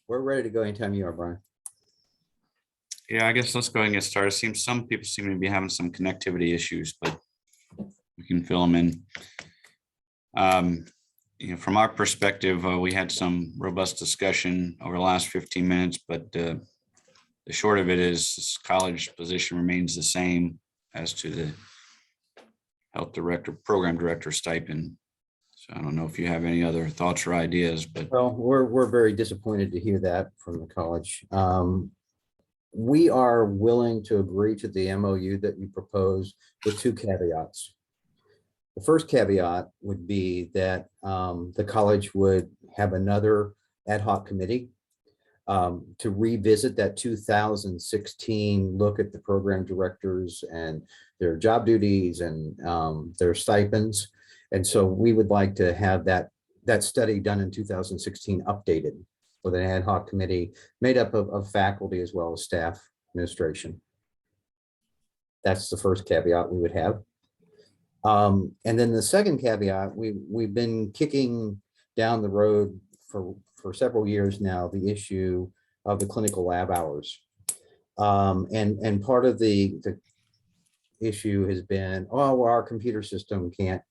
We're ready to go anytime you are, Brian. Yeah, I guess let's go ahead and get started. Some people seem to be having some connectivity issues, but we can fill them in. From our perspective, we had some robust discussion over the last 15 minutes, but the short of it is this college position remains the same as to the health director, program director stipend. So I don't know if you have any other thoughts or ideas, but Well, we're very disappointed to hear that from the college. We are willing to agree to the MOU that you propose with two caveats. The first caveat would be that the college would have another ad hoc committee to revisit that 2016 look at the program directors and their job duties and their stipends. And so we would like to have that study done in 2016 updated with an ad hoc committee made up of faculty as well as staff administration. That's the first caveat we would have. And then the second caveat, we've been kicking down the road for several years now, the issue of the clinical lab hours. And part of the issue has been, oh, well, our computer system can't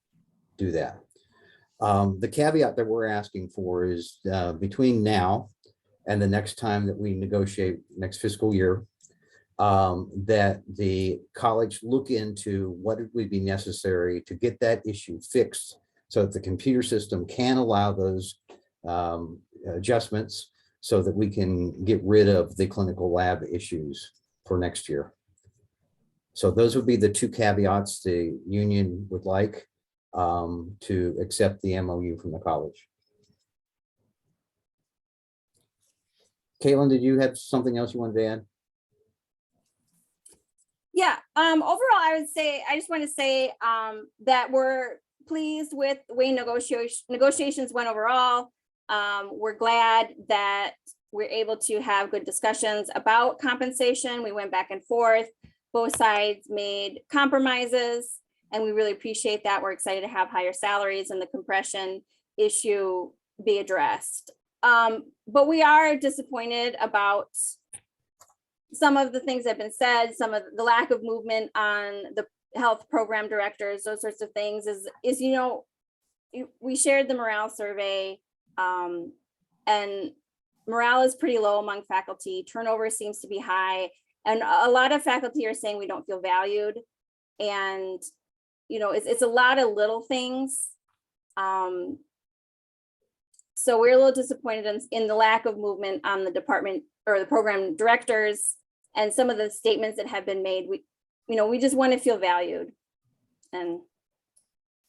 do that. The caveat that we're asking for is between now and the next time that we negotiate next fiscal year, that the college look into what would be necessary to get that issue fixed so that the computer system can allow those adjustments so that we can get rid of the clinical lab issues for next year. So those would be the two caveats the union would like to accept the MOU from the college. Caitlin, did you have something else you wanted to add? Yeah, overall, I just want to say that we're pleased with the way negotiations went overall. We're glad that we're able to have good discussions about compensation. We went back and forth. Both sides made compromises, and we really appreciate that. We're excited to have higher salaries and the compression issue be addressed. But we are disappointed about some of the things that have been said, some of the lack of movement on the health program directors, those sorts of things we shared the morale survey, and morale is pretty low among faculty. Turnover seems to be high, and a lot of faculty are saying we don't feel valued. And, it's a lot of little things. So we're a little disappointed in the lack of movement on the department or the program directors and some of the statements that have been made. We just want to feel valued, and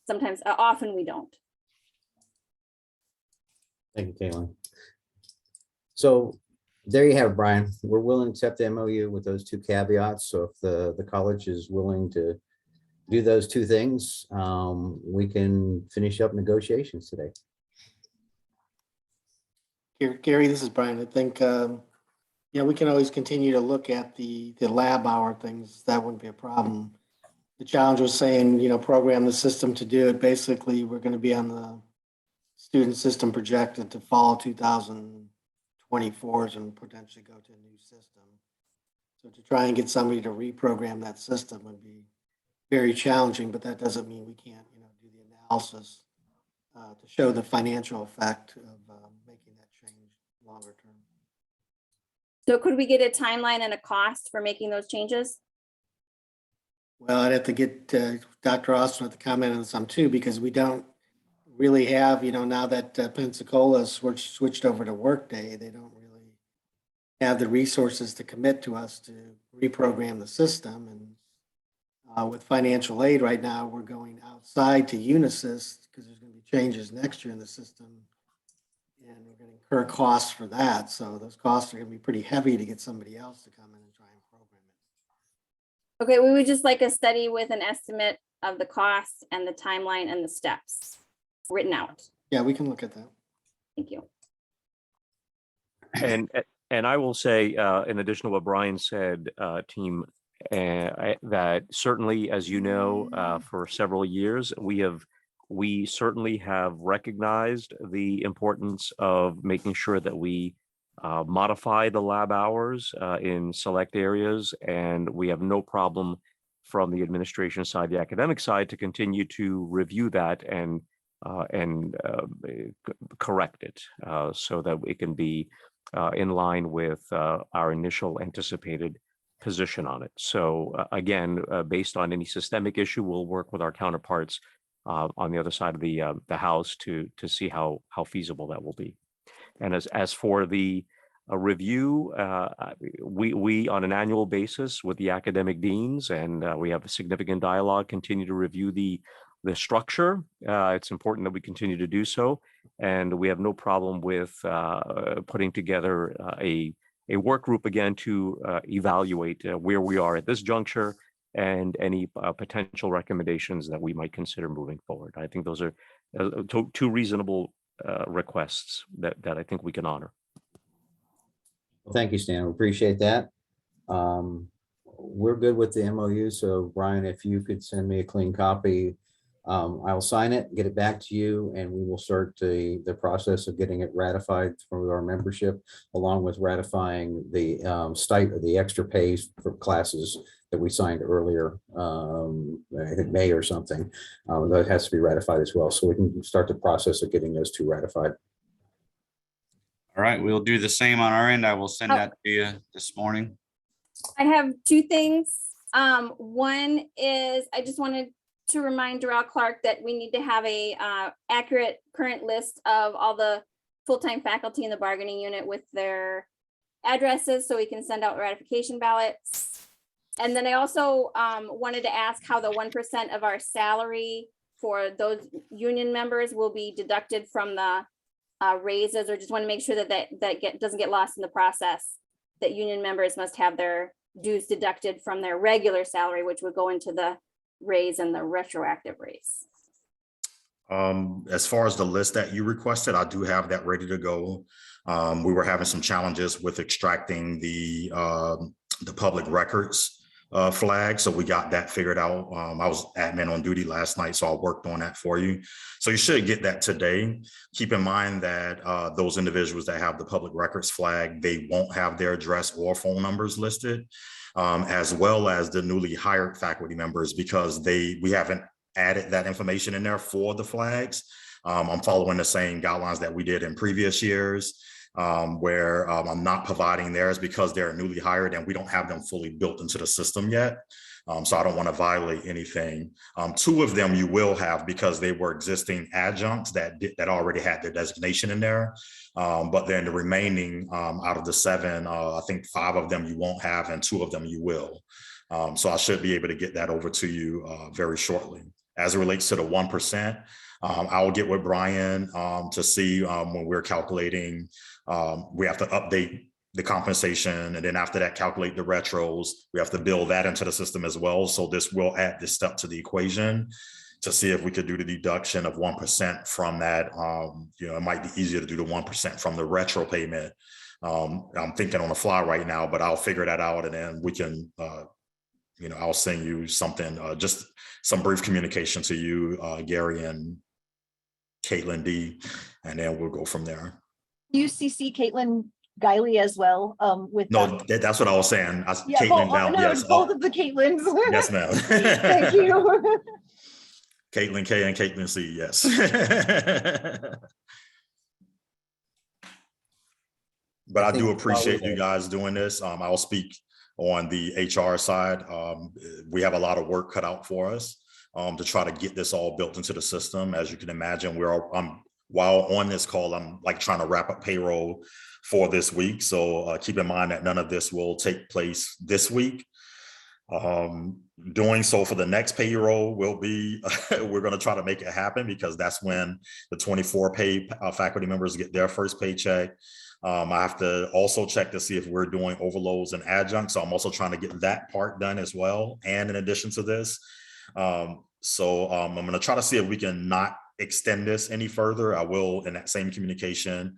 sometimes, often we don't. Thank you, Caitlin. So there you have it, Brian. We're willing to accept the MOU with those two caveats. So if the college is willing to do those two things, we can finish up negotiations today. Gary, this is Brian. I think, we can always continue to look at the lab hour things. That wouldn't be a problem. The challenge was saying, program the system to do it. Basically, we're going to be on the student system projected to fall 2024 and potentially go to a new system. So to try and get somebody to reprogram that system would be very challenging, but that doesn't mean we can't, do the analysis to show the financial effect of making that change longer term. So could we get a timeline and a cost for making those changes? Well, I'd have to get Dr. Austin to comment on some too, because we don't really have, now that Pensacola switched over to Workday, they don't really have the resources to commit to us to reprogram the system. And with financial aid right now, we're going outside to Unisys because there's going to be changes next year in the system, and we're going to incur costs for that. So those costs are going to be pretty heavy to get somebody else to come in and try and program it. Okay, we would just like a study with an estimate of the costs and the timeline and the steps written out. Yeah, we can look at that. Thank you. And I will say, in addition to what Brian said, team, that certainly, as you know, for several years, we certainly have recognized the importance of making sure that we modify the lab hours in select areas, and we have no problem from the administration side, the academic side, to continue to review that and correct it so that it can be in line with our initial anticipated position on it. So again, based on any systemic issue, we'll work with our counterparts on the other side of the house to see how feasible that will be. And as for the review, we on an annual basis with the academic deans, and we have a significant dialogue, continue to review the structure. It's important that we continue to do so, and we have no problem with putting together a work group again to evaluate where we are at this juncture and any potential recommendations that we might consider moving forward. I think those are two reasonable requests that I think we can honor. Well, thank you, Stan. We appreciate that. We're good with the MOU. So Brian, if you could send me a clean copy, I'll sign it, get it back to you, and we will start the process of getting it ratified for our membership, along with ratifying the the extra pays for classes that we signed earlier, I think May or something. That has to be ratified as well. So we can start the process of getting those two ratified. All right, we'll do the same on our end. I will send Oh. that to you this morning. I have two things. One is I just wanted to remind Darrell Clark that we need to have a accurate current list of all the full-time faculty in the bargaining unit with their addresses so we can send out ratification ballots. And then I also wanted to ask how the 1% of our salary for those union members will be deducted from the raises, or just want to make sure that doesn't get lost in the process, that union members must have their dues deducted from their regular salary, which would go into the raise and the retroactive raise. As far as the list that you requested, I do have that ready to go. We were having some challenges with extracting the public records flag, so we got that figured out. I was admin on duty last night, so I worked on that for you. So you should get that today. Keep in mind that those individuals that have the public records flag, they won't have their address or phone numbers listed, as well as the newly hired faculty members, because we haven't added that information in there for the flags. I'm following the same guidelines that we did in previous years, where I'm not providing theirs because they're newly hired and we don't have them fully built into the system yet. So I don't want to violate anything. Two of them you will have because they were existing adjuncts that already had their designation in there. But then the remaining out of the 7, I think 5 of them you won't have and 2 of them you will. So I should be able to get that over to you very shortly. As it relates to the 1%, I'll get with Brian to see when we're calculating, we have to update the compensation, and then after that, calculate the retros. We have to build that into the system as well. So this will add this step to the equation to see if we could do the deduction of 1% from that. It might be easier to do the 1% from the retro payment. I'm thinking on the fly right now, but I'll figure that out, and then we can, I'll send you something, just some brief communication to you, Gary and Caitlin D, and then we'll go from there. UCC Caitlin Guiley as well with No, that's what I was saying. yeah, Caitlin down, no, yes. both of the Caitlins. Yes, ma'am. Thank you. Caitlin K and Caitlin C, yes. But I do appreciate you guys doing this. I'll speak on the HR side. We have a lot of work cut out for us to try to get this all built into the system. As you can imagine, while on this call, I'm like trying to wrap up payroll for this week. So keep in mind that none of this will take place this week. Doing so for the next payroll will be, we're going to try to make it happen because that's when the 24 paid faculty members get their first paycheck. I have to also check to see if we're doing overloads and adjuncts. So I'm also trying to get that part done as well. And in addition to this, I'm going to try to see if we can not extend this any further. I will, in that same communication,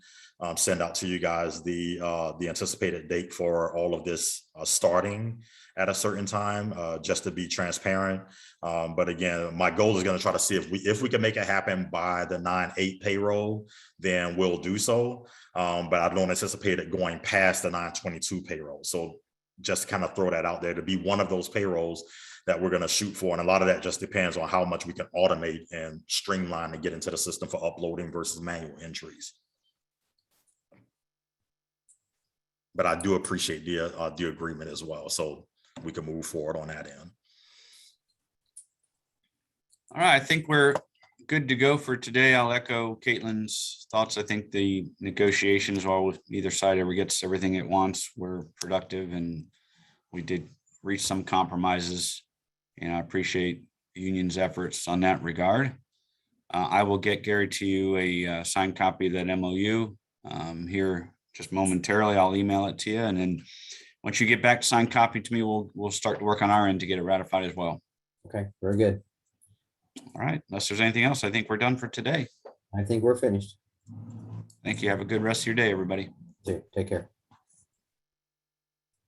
send out to you guys the anticipated date for all of this starting at a certain time, just to be transparent. But again, my goal is going to try to see if we can make it happen by the 9/8 payroll, then we'll do so. But I don't anticipate it going past the 9/22 payroll. So just kind of throw that out there to be one of those payrolls that we're going to shoot for. And a lot of that just depends on how much we can automate and streamline and get into the system for uploading versus manual entries. But I do appreciate the agreement as well. So we can move forward on that end. All right, I think we're good to go for today. I'll echo Caitlin's thoughts. I think the negotiations, while either side ever gets everything it wants, were productive, and we did reach some compromises. And I appreciate the union's efforts on that regard. I will get Gary to you a signed copy of that MOU here just momentarily. I'll email it to you, and then once you get back signed copy to me, we'll start to work on our end to get it ratified as well. Okay, very good. All right, unless there's anything else, I think we're done for today. I think we're finished. Thank you. Have a good rest of your day, everybody. Take care.